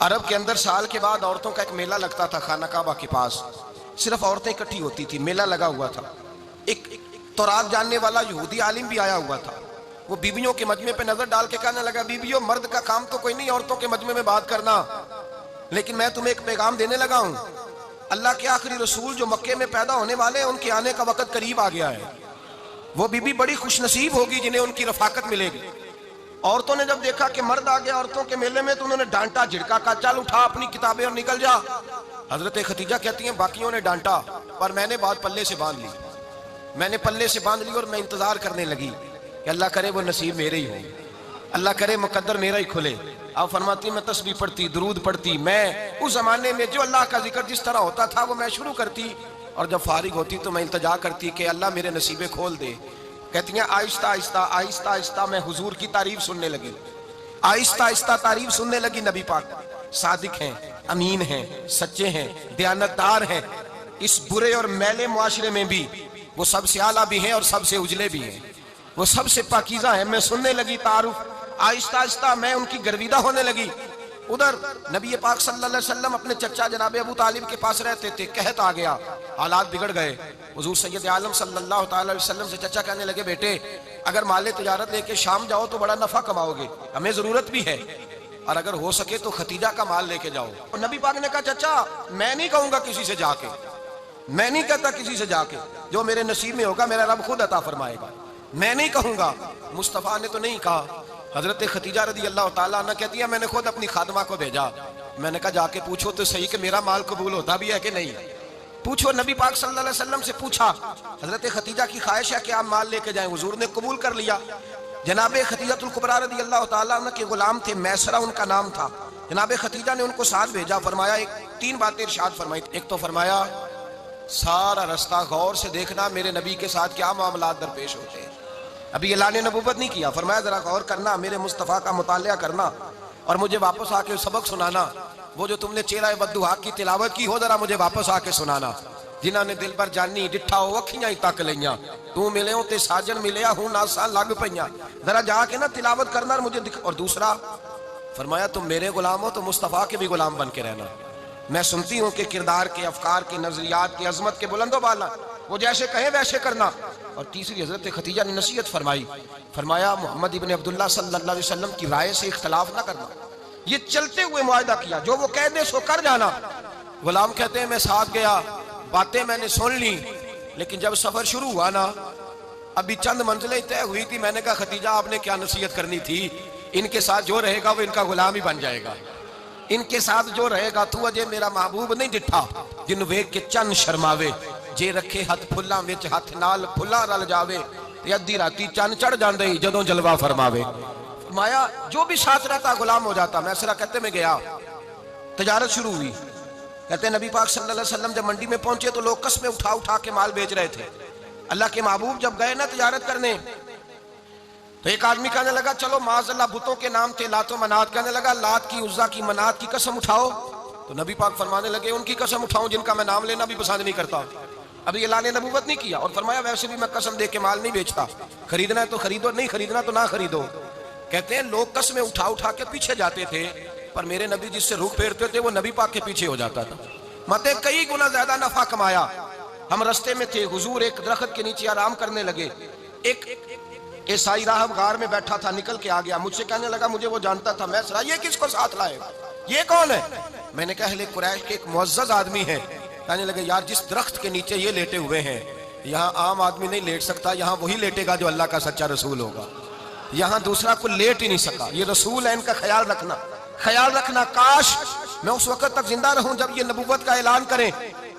عرب کے اندر سال کے بعد عورتوں کا ایک میلہ لگتا تھا خانہ کعبہ کے پاس، صرف عورتیں اکٹھی ہوتی تھی، میلہ لگا ہوا تھا۔ ایک تورات جاننے والا یہودی عالم بھی آیا ہوا تھا، وہ بیویوں کے مجمع پہ نظر ڈال کے کہنے لگا، بیویوں مرد کا کام تو کوئی نہیں عورتوں کے مجمع میں بات کرنا، لیکن میں تمہیں ایک پیغام دینے لگا ہوں، اللہ کے آخری رسول جو مکے میں پیدا ہونے والے ہیں ان کے آنے کا وقت قریب آ گیا ہے۔ وہ بیوی بڑی خوش نصیب ہوگی جنہیں ان کی رفاقت ملے گی۔ عورتوں نے جب دیکھا کہ مرد آ گیا عورتوں کے میلے میں تو انہوں نے ڈانٹا جھڑکا، کہا چل اٹھا اپنی کتابیں اور نکل جا۔ حضرت ختیجہ کہتی ہیں باقیوں نے ڈانٹا پر میں نے بات پلے سے باندھ لی، میں نے پلے سے باندھ لی اور میں انتظار کرنے لگی کہ اللہ کرے وہ نصیب میرے ہی ہو، اللہ کرے مقدر میرا ہی کھلے۔ آپ فرماتی میں تسبیح پڑھتی، درود پڑھتی، میں اس زمانے میں جو اللہ کا ذکر جس طرح ہوتا تھا وہ میں شروع کرتی، اور جب فارغ ہوتی تو میں التجا کرتی کہ اللہ میرے نصیبے کھول دے۔ کہتی ہیں آہستہ آہستہ آہستہ آہستہ میں حضور کی تعریف سننے لگی، آہستہ آہستہ تعریف سننے لگی۔ نبی پاک صادق ہیں، امین ہیں، سچے ہیں، دیانتدار ہیں، اس برے اور میلے معاشرے میں بھی وہ سب سے اعلیٰ بھی ہیں اور سب سے اجلے بھی ہیں، وہ سب سے پاکیزہ ہیں۔ میں سننے لگی تعارف، آہستہ آہستہ میں ان کی گرویدہ ہونے لگی۔ ادھر نبی پاک صلی اللہ علیہ وسلم اپنے چچا جناب ابو طالب کے پاس رہتے تھے، قحط آ گیا، حالات بگڑ گئے۔ حضور سید عالم صلی اللہ تعالی علیہ وسلم سے چچا کہنے لگے بیٹے اگر مال تجارت لے کے شام جاؤ تو بڑا نفع کماؤ گے، ہمیں ضرورت بھی ہے، اور اگر ہو سکے تو ختیجہ کا مال لے کے جاؤ۔ اور نبی پاک نے کہا چچا میں نہیں کہوں گا کسی سے جا کے، میں نہیں کہتا کسی سے جا کے، جو میرے نصیب میں ہوگا میرا رب خود عطا فرمائے گا، میں نہیں کہوں گا۔ مصطفیٰ نے تو نہیں کہا۔ حضرت ختیجہ رضی اللہ تعالیٰ عنہ کہتی ہے میں نے خود اپنی خادمہ کو بھیجا، میں نے کہا جا کے پوچھو تو صحیح کہ میرا مال قبول ہوتا بھی ہے کہ نہیں، پوچھو۔ نبی پاک صلی اللہ علیہ وسلم سے پوچھا، حضرت ختیجہ کی خواہش ہے کہ آپ مال لے کے جائیں، حضور نے قبول کر لیا۔ جناب ختیجہ الکبریٰ رضی اللہ تعالیٰ عنہ کے غلام تھے، میسرہ ان کا نام تھا، جناب ختیجہ نے ان کو ساتھ بھیجا۔ فرمایا تین باتیں ارشاد فرمائی، ایک تو فرمایا سارا رستہ غور سے دیکھنا میرے نبی کے ساتھ کیا معاملات درپیش ہوتے ہیں، ابھی اعلان نبوت نہیں کیا، فرمایا ذرا غور کرنا، میرے مصطفیٰ کا مطالعہ کرنا اور مجھے واپس آ کے سبق سنانا، وہ جو تم نے چہرہ بددعا کی تلاوت کی ہو ذرا مجھے واپس آ کے سنانا، جنہاں نے دل پر جانی ڈٹھا ہو اکھیاں ہی تک لیاں، تو ملے ہوں تے ساجن ملیا ہوں ناساں لگ پئیاں، ذرا جا کے نا تلاوت کرنا اور مجھے اور دوسرا فرمایا تم میرے غلام ہو تو مصطفیٰ کے بھی غلام بن کے رہنا، میں سنتی ہوں کہ کردار کے، افکار کے، نظریات کی عظمت کے بلند و بالا، وہ جیسے کہیں ویسے کرنا۔ اور تیسری حضرت ختیجہ نے نصیحت فرمائی، فرمایا محمد ابن عبداللہ صلی اللہ علیہ وسلم کی رائے سے اختلاف نہ کرنا، یہ چلتے ہوئے معاہدہ کیا، جو وہ کہہ دے سو کر جانا۔ غلام کہتے ہیں میں ساتھ گیا، باتیں میں نے سن لی، لیکن جب سفر شروع ہوا نا ابھی چند منزلیں طے ہوئی تھی، میں نے کہا ختیجہ آپ نے کیا نصیحت کرنی تھی، ان کے ساتھ جو رہے گا وہ ان کا غلام ہی بن جائے گا، ان کے ساتھ جو رہے گا تو اجے میرا محبوب نہیں ڈٹھا جن ویکھ کے چند شرماوے، جے رکھے ہاتھ پھلاں وچ ہاتھ نال پھلاں رل جاوے تے ادھی راتی چند چڑھ جاندے جدوں جلوہ فرماوے۔ فرمایا جو بھی ساتھ رہتا غلام ہو جاتا۔ میسرہ کہتے میں گیا، تجارت شروع ہوئی، کہتے ہیں نبی پاک صلی اللہ علیہ وسلم جب منڈی میں پہنچے تو لوگ قسمیں اٹھا اٹھا کے مال بیچ رہے تھے۔ اللہ کے محبوب جب گئے نا تجارت کرنے تو ایک آدمی کہنے لگا چلو معاذ اللہ بتوں کے نام تھے لات و منات، کہنے لگا لات کی، عزا کی، منات کی قسم اٹھاؤ، تو نبی پاک فرمانے لگے ان کی قسم اٹھاؤں جن کا میں نام لینا بھی پسند نہیں کرتا، ابھی اعلان نبوت نہیں کیا، اور فرمایا ویسے بھی میں قسم دے کے مال نہیں بیچتا، خریدنا ہے تو خریدو، نہیں خریدنا تو نہ خریدو۔ کہتے ہیں لوگ قسمیں اٹھا اٹھا کے پیچھے جاتے تھے، پر میرے نبی جس سے رخ پھیرتے تھے وہ نبی پاک کے پیچھے ہو جاتا تھا، متے کئی گنا زیادہ نفع کمایا۔ ہم رستے میں تھے، حضور ایک درخت کے نیچے آرام کرنے لگے، ایک عیسائی راہب غار میں بیٹھا تھا، نکل کے آ گیا، مجھ سے کہنے لگا مجھے وہ جانتا تھا، میں سرا یہ کس کو ساتھ لائے، یہ کون ہے؟ میں نے کہا اہل قریش کے ایک معزز آدمی ہے۔ کہنے لگے یار جس درخت کے نیچے یہ لیٹے ہوئے ہیں یہاں عام آدمی نہیں لیٹ سکتا، یہاں وہی لیٹے گا جو اللہ کا سچا رسول ہوگا، یہاں دوسرا کوئی لیٹ ہی نہیں سکا، یہ رسول ہے، ان کا خیال رکھنا، خیال رکھنا، کاش میں اس وقت تک زندہ رہوں جب یہ نبوت کا اعلان کریں۔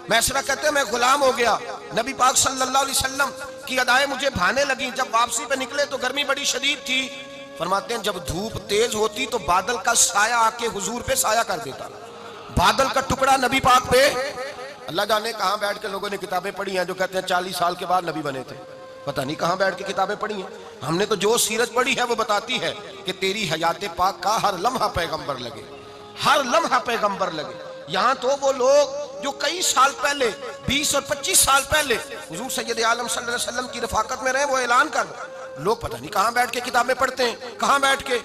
میسرہ کہتے ہیں میں غلام ہو گیا، نبی پاک صلی اللہ علیہ وسلم کی ادائیں مجھے بھانے لگیں، جب واپسی پہ نکلے تو گرمی بڑی شدید تھی، فرماتے ہیں جب دھوپ تیز ہوتی تو بادل کا سایہ آ کے حضور پہ سایہ کر دیتا، بادل کا ٹکڑا نبی پاک پہ، اللہ جانے کہاں بیٹھ کے لوگوں نے کتابیں پڑھی ہیں جو کہتے ہیں 40 سال کے بعد نبی بنے تھے، پتہ نہیں کہاں بیٹھ کے کتابیں پڑھی ہیں، ہم نے تو جو سیرت پڑھی ہے وہ بتاتی ہے کہ تیری حیات پاک کا ہر لمحہ پیغمبر لگے، ہر لمحہ پیغمبر لگے۔ یہاں تو وہ لوگ جو کئی سال پہلے 20 اور 25 سال پہلے حضور سید عالم صلی اللہ علیہ وسلم کی رفاقت میں رہے وہ اعلان کر، لوگ پتہ نہیں کہاں بیٹھ کے کتابیں پڑھتے ہیں، کہاں بیٹھ کے۔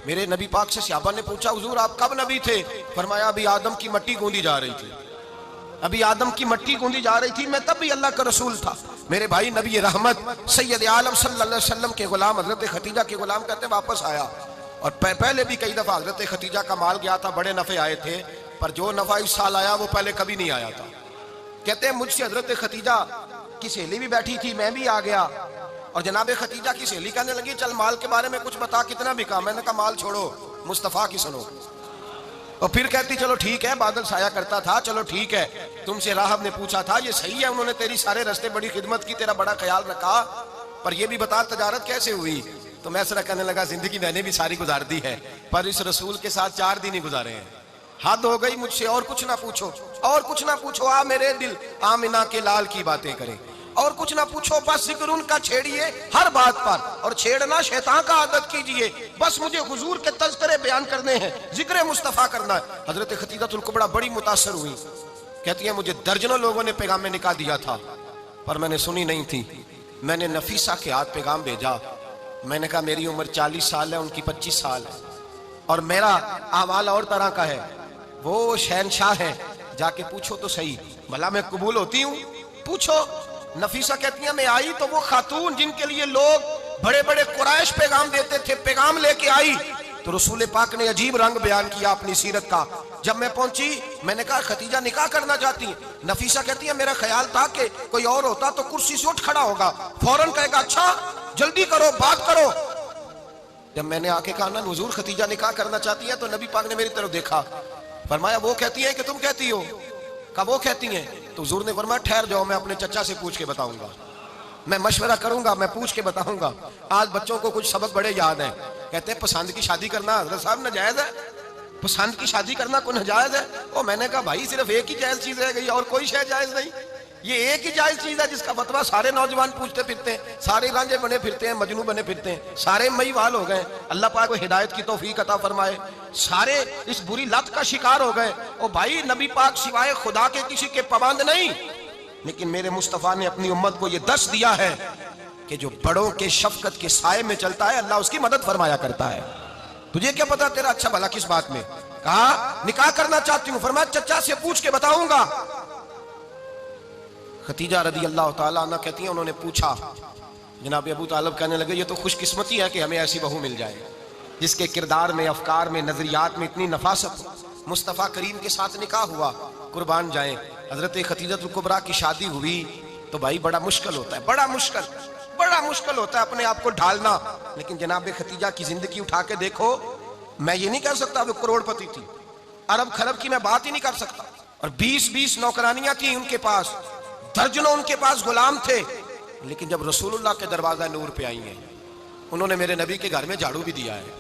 میرے نبی پاک سے صحابہ نے پوچھا حضور آپ کب نبی تھے؟ فرمایا ابھی آدم کی مٹی گوندی جا رہی تھی، ابھی آدم کی مٹی گوندی جا رہی تھی، میں تب بھی اللہ کا رسول تھا۔ میرے بھائی نبی رحمت سید عالم صلی اللہ علیہ وسلم کے غلام حضرت خدیجہ کے غلام کہتے ہیں واپس آیا، اور پہلے بھی کئی دفعہ حضرت خدیجہ کا مال گیا تھا، بڑے نفع آئے تھے، پر جو نفع اس سال آیا وہ پہلے کبھی نہیں آیا تھا۔ کہتے ہیں مجھ سے حضرت خدیجہ کی سہیلی بھی بیٹھی تھی، میں بھی آ گیا، اور جناب خدیجہ کی سہیلی کہنے لگی چل مال کے بارے میں کچھ بتا کتنا بکا؟ میں نے کہا مال چھوڑو مصطفیٰ کی سنو۔ اور پھر کہتی چلو ٹھیک ہے، بادل سایہ کرتا تھا، چلو ٹھیک ہے، تم سے راہب نے پوچھا تھا یہ صحیح ہے، انہوں نے تیری سارے راستے بڑی خدمت کی، تیرا بڑا خیال رکھا، پر یہ بھی بتا تجارت کیسے ہوئی؟ تو میں سرا کہنے لگا زندگی میں نے بھی ساری گزار دی ہے، پر اس رسول کے ساتھ 4 دن ہی گزارے ہیں، حد ہو گئی مجھ سے، اور کچھ نہ پوچھو، اور کچھ نہ پوچھو، آ میرے دل آمنہ کے لال کی باتیں کریں، اور کچھ نہ پوچھو، بس ذکر ان کا چھیڑیے ہر بات پر، اور چھیڑنا شیطان کا عادت کیجئے، بس مجھے حضور کے تذکرے بیان کرنے ہیں، ذکر مصطفیٰ کرنا ہے۔ حضرت خدیجہ الکبریٰ بڑی متاثر ہوئی، کہتی ہیں مجھے درجنوں لوگوں نے پیغام میں نکاح دیا تھا، پر میں نے سنی نہیں تھی، میں نے نفیسہ کے ہاتھ پیغام بھیجا، میں نے کہا میری عمر 40 سال ہے، ان کی 25 سال ہے، اور میرا اعمال اور طرح کا ہے، وہ شہنشاہ ہے، جا کے پوچھو تو صحیح بھلا میں قبول ہوتی ہوں، پوچھو۔ نفیسہ کہتی ہیں میں آئی تو وہ خاتون جن کے لیے لوگ بڑے بڑے قریش پیغام دیتے تھے، پیغام لے کے آئی، تو رسول پاک نے عجیب رنگ بیان کیا اپنی سیرت کا۔ جب میں پہنچی میں نے کہا خدیجہ نکاح کرنا چاہتی ہیں؟ نفیسہ کہتی ہے میرا خیال تھا کہ کوئی اور ہوتا تو کرسی سے اٹھ کھڑا ہوگا، فوراً کہے گا اچھا جلدی کرو بات کرو۔ جب میں نے آ کے کہا نا حضور خدیجہ نکاح کرنا چاہتی ہے، تو نبی پاک نے میری طرف دیکھا، فرمایا وہ کہتی ہے کہ تم کہتی ہو؟ کہا وہ کہتی ہیں، تو حضور نے فرمایا ٹھہر جاؤ میں اپنے چچا سے پوچھ کے بتاؤں گا، میں مشورہ کروں گا، میں پوچھ کے بتاؤں گا۔ آج بچوں کو کچھ سبق بڑے یاد ہیں، کہتے ہیں پسند کی شادی کرنا حضرت صاحب ناجائز ہے، پسند کی شادی کرنا کوئی ناجائز ہے؟ اور میں نے کہا بھائی صرف ایک ہی جائز چیز رہ گئی اور کوئی شے جائز نہیں، یہ ایک ہی جائز چیز ہے جس کا فتویٰ سارے نوجوان پوچھتے پھرتے ہیں، سارے رانجے بنے پھرتے ہیں، مجنوں بنے پھرتے ہیں، سارے مئی وال ہو گئے، اللہ پاک کو ہدایت کی توفیق عطا فرمائے، سارے اس بری لت کا شکار ہو گئے۔ اور بھائی نبی پاک سوائے خدا کے کسی کے پابند نہیں، لیکن میرے مصطفیٰ نے اپنی امت کو یہ دس دیا ہے کہ جو بڑوں کے شفقت کے سائے میں چلتا ہے اللہ اس کی مدد فرمایا کرتا ہے۔ تجھے کیا پتا تیرا اچھا بھلا کس بات میں؟ کہا نکاح کرنا چاہتی ہوں، فرمایا چچا سے پوچھ کے بتاؤں گا۔ خدیجہ رضی اللہ تعالیٰ عنہ کہتی ہیں انہوں نے پوچھا، جناب ابو طالب کہنے لگے یہ تو خوش قسمتی ہے کہ ہمیں ایسی بہو مل جائے جس کے کردار میں، افکار میں، نظریات میں اتنی نفاست ہو۔ مصطفیٰ کریم کے ساتھ نکاح ہوا، قربان جائیں۔ حضرت خدیجہ الکبریٰ کی شادی ہوئی تو بھائی بڑا مشکل ہوتا ہے، بڑا مشکل ہوتا ہے اپنے آپ کو ڈھالنا، لیکن جناب خدیجہ کی زندگی اٹھا کے دیکھو، میں یہ نہیں کہہ سکتا وہ کروڑ پتی تھی، ارب خرب کی میں بات ہی نہیں کر سکتا، اور 20 نوکرانیاں تھیں ان کے پاس، درجنوں ان کے پاس غلام تھے، لیکن جب رسول اللہ کے دروازہ نور پہ آئی ہیں، انہوں نے میرے نبی کے گھر میں جھاڑو بھی دیا ہے،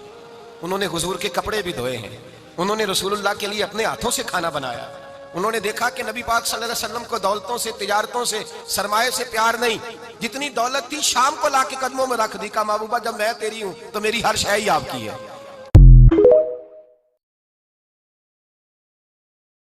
انہوں نے حضور کے کپڑے بھی دھوئے ہیں، انہوں نے رسول اللہ کے لیے اپنے ہاتھوں سے کھانا بنایا، انہوں نے دیکھا کہ نبی پاک صلی اللہ علیہ وسلم کو دولتوں سے، تجارتوں سے، سرمایے سے پیار نہیں، جتنی دولت تھی شام کو لا کے قدموں میں رکھ دی، کہا محبوبہ جب میں تیری ہوں تو میری ہر شے ہی آپ کی ہے۔